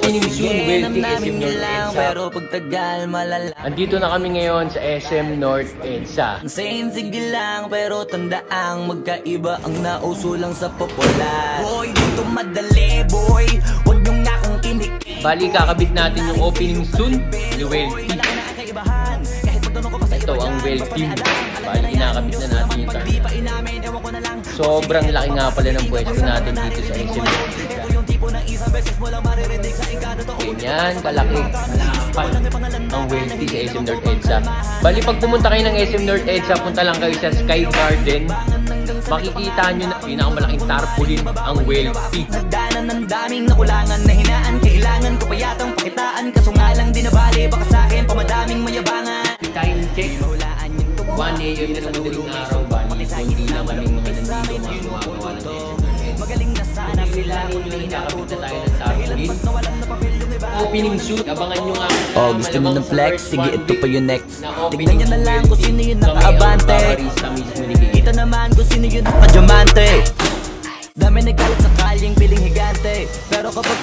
Opening soon, Wealthy SM North EDSA. Pero pagtagal malala. Andito na kami ngayon sa SM North EDSA. Saying sige lang pero tandaang magkaiba ang nauso lang sa popular. Boy, dito madali boy, wag nyo nga akong kinik. Bali kakabit natin yung opening soon ni Wealthy. Ito ang Wealthy. Bali kinakabit na natin yung target. Sobrang laki nga pala ng pwesto natin dito sa SM North EDSA. Ganyan kalaki ang Wealthy sa SM North EDSA. Bali pag pumunta kayo ng SM North EDSA, punta lang kayo sa Sky Garden. Makikita nyo na pinakamalaking tarpaulin ang Wealthy. Nagdanan ng daming nakulangan na hinaan. Kailangan ko pa yatang pakitaan. Kaso nga lang di nabali, baka sa akin pamadaming mayabangan. Time check 1 AM na sa madaling araw. Bali kundi na kaming mga nandito mga gumagawa ng SM North EDSA. Magaling na sana sila kung nakakabit na tayo ng tarpaulin. Opening shoot, abangan nyo nga. Oh, gusto nyo ng flex? Sige, ito pa yung next. Tignan nyo na lang kung sino yung nakaabante. Kita naman kung sino yung nakadiamante. Dami nagkalat sa kalyeng piling higante. Pero kapag